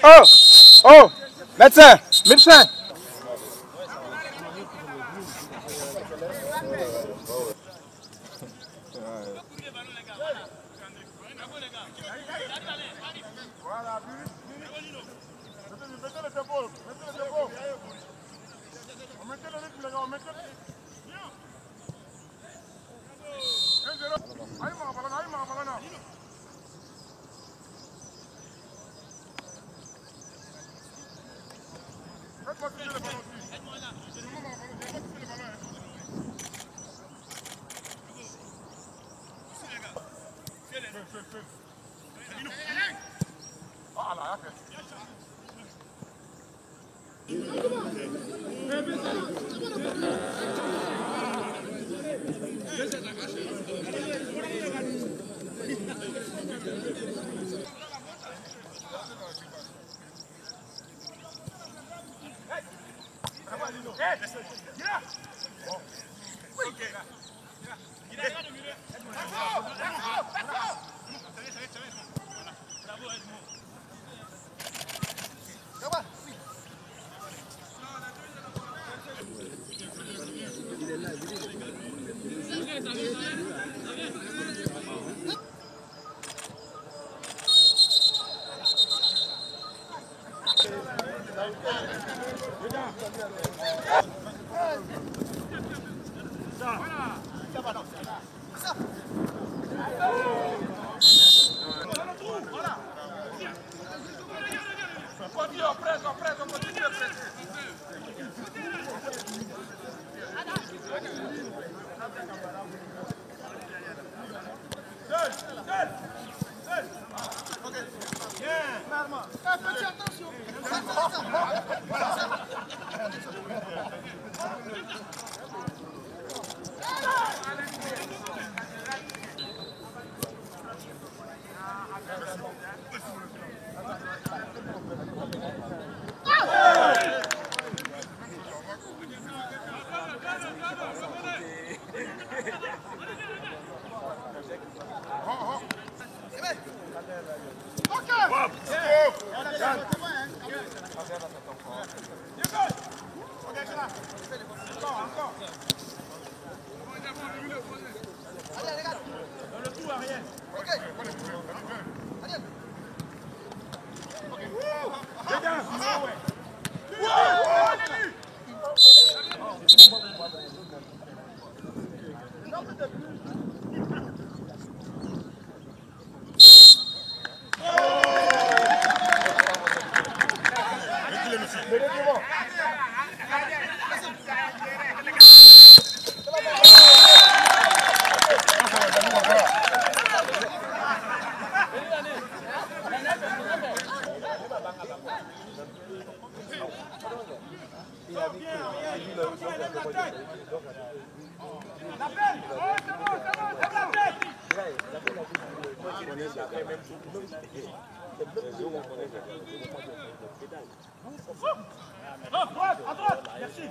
Oh! Oh! Médecin! Médecin! Attention. À droite, merci.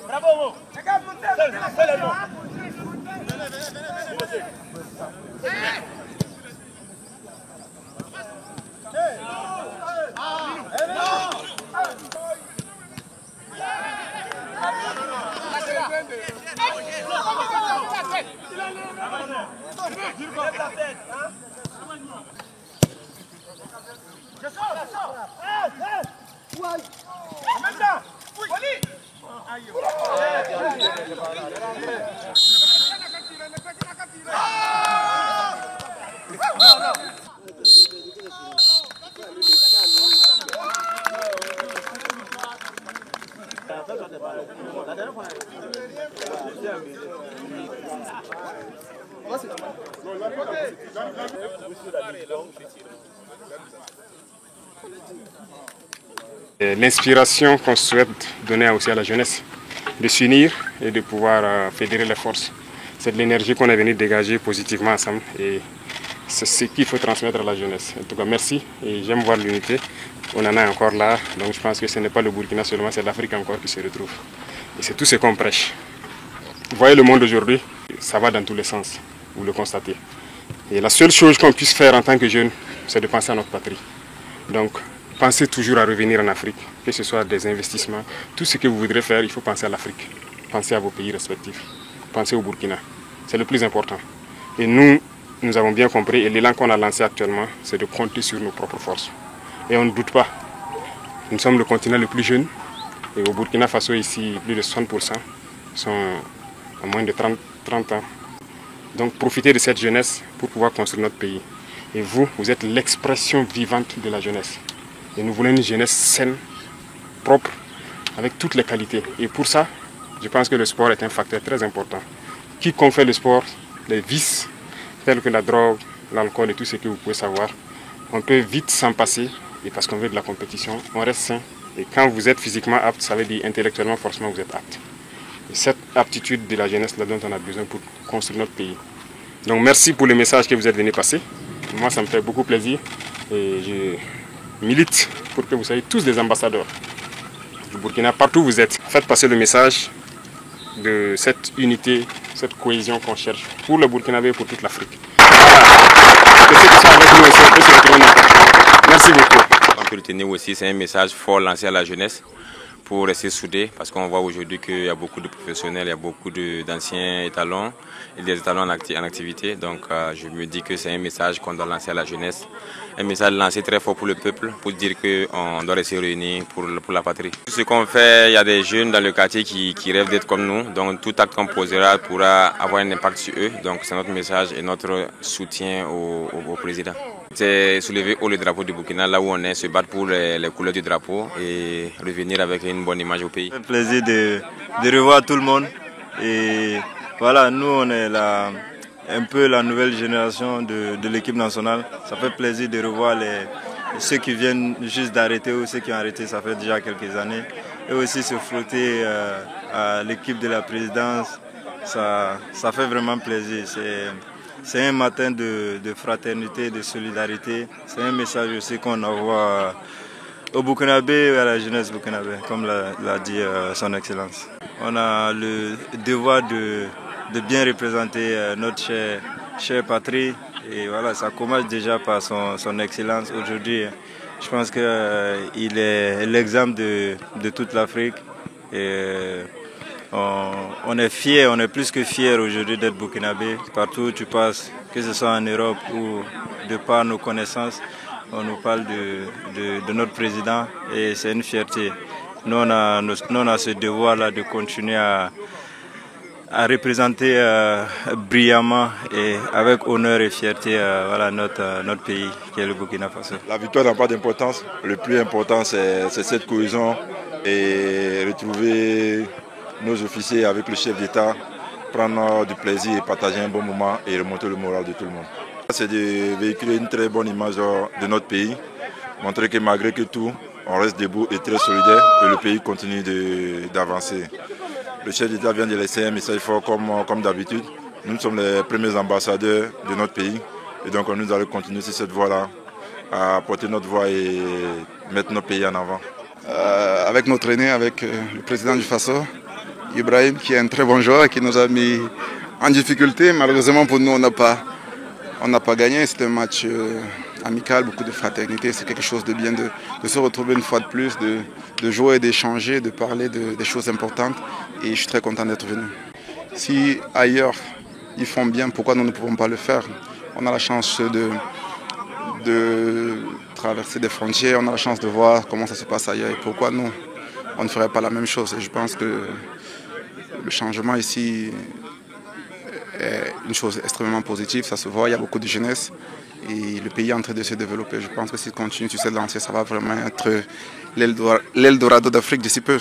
Bravo, L'inspiration qu'on souhaite donner aussi à la jeunesse, de s'unir et de pouvoir fédérer les forces. C'est de l'énergie qu'on est venu dégager positivement ensemble et c'est ce qu'il faut transmettre à la jeunesse. En tout cas, merci et j'aime voir l'unité. On en a encore là, donc je pense que ce n'est pas le Burkina seulement, c'est l'Afrique encore qui se retrouve. Et c'est tout ce qu'on prêche. Vous voyez le monde aujourd'hui, ça va dans tous les sens, vous le constatez. Et la seule chose qu'on puisse faire en tant que jeune, c'est de penser à notre patrie. Donc, pensez toujours à revenir en Afrique, que ce soit des investissements, tout ce que vous voudrez faire, il faut penser à l'Afrique. Pensez à vos pays respectifs, pensez au Burkina. C'est le plus important. Et nous avons bien compris, et l'élan qu'on a lancé actuellement, c'est de compter sur nos propres forces. Et on ne doute pas, nous sommes le continent le plus jeune, et au Burkina Faso, ici, plus de 60% sont à moins de 30 ans. Donc profitez de cette jeunesse pour pouvoir construire notre pays. Et vous, vous êtes l'expression vivante de la jeunesse. Et nous voulons une jeunesse saine, propre, avec toutes les qualités. Et pour ça, je pense que le sport est un facteur très important. Quiconque fait le sport, les vices, tels que la drogue, l'alcool et tout ce que vous pouvez savoir, on peut vite s'en passer. Et parce qu'on veut de la compétition, on reste sain. Et quand vous êtes physiquement apte, ça veut dire intellectuellement, forcément, vous êtes apte. Et cette aptitude de la jeunesse là dont on a besoin pour construire notre pays. Donc merci pour le message que vous êtes venu passer. Moi, ça me fait beaucoup plaisir. Et je milite pour que vous soyez tous des ambassadeurs du Burkina, partout où vous êtes. Faites passer le message de cette unité, cette cohésion qu'on cherche pour le Burkinabé et pour toute l'Afrique. Voilà. Que ceux qui sont avec nous aussi, on peut se retrouver. Merci beaucoup. On peut le tenir aussi, c'est un message fort lancé à la jeunesse pour rester soudés, parce qu'on voit aujourd'hui qu'il y a beaucoup de professionnels, il y a beaucoup d'anciens étalons et des étalons en activité. Donc je me dis que c'est un message qu'on doit lancer à la jeunesse, un message lancé très fort pour le peuple, pour dire qu'on doit rester réunis pour la patrie. Tout ce qu'on fait, il y a des jeunes dans le quartier qui rêvent d'être comme nous, donc tout acte qu'on posera pourra avoir un impact sur eux. Donc c'est notre message et notre soutien au président. C'est soulever haut le drapeau du Burkina, là où on est, se battre pour les couleurs du drapeau et revenir avec une bonne image au pays. C'est un plaisir de revoir tout le monde. Et voilà, nous on est un peu la nouvelle génération de l'équipe nationale. Ça fait plaisir de revoir ceux qui viennent juste d'arrêter ou ceux qui ont arrêté, ça fait déjà quelques années. Et aussi se frotter à l'équipe de la présidence, ça fait vraiment plaisir. C'est un matin de fraternité, de solidarité. C'est un message aussi qu'on envoie au Burkinabé et à la jeunesse burkinabé, comme l'a dit son Excellence. On a le devoir de bien représenter notre chère patrie. Et voilà, ça commence déjà par son Excellence aujourd'hui. Je pense qu'il est l'exemple de toute l'Afrique. On est fiers, on est plus que fiers aujourd'hui d'être burkinabé. Partout où tu passes, que ce soit en Europe ou de par nos connaissances, on nous parle de notre président et c'est une fierté. Nous, on a ce devoir-là de continuer à représenter brillamment et avec honneur et fierté voilà, notre pays qui est le Burkina Faso. La victoire n'a pas d'importance. Le plus important, c'est cette cohésion et retrouver nos officiers avec le chef d'État, prendre du plaisir et partager un bon moment et remonter le moral de tout le monde. C'est de véhiculer une très bonne image de notre pays, montrer que malgré que tout, on reste debout et très solidaire et le pays continue d'avancer. Le chef d'État vient de laisser un message fort comme d'habitude. Nous sommes les premiers ambassadeurs de notre pays et donc nous allons continuer sur cette voie-là, à porter notre voix et mettre notre pays en avant. Avec notre aîné, avec le président du Faso, Ibrahim, qui est un très bon joueur et qui nous a mis en difficulté. Malheureusement pour nous, on n'a pas gagné. C'était un match amical, beaucoup de fraternité. C'est quelque chose de bien de se retrouver une fois de plus, de jouer, d'échanger, de parler des choses importantes. Et je suis très content d'être venu. Si ailleurs ils font bien, pourquoi nous ne pouvons pas le faire? On a la chance de traverser des frontières, on a la chance de voir comment ça se passe ailleurs. Et pourquoi nous, on ne ferait pas la même chose? Et je pense que le changement ici est une chose extrêmement positive, ça se voit, il y a beaucoup de jeunesse et le pays est en train de se développer. Je pense que s'il continue sur cette lancée, ça va vraiment être l'Eldorado d'Afrique d'ici peu.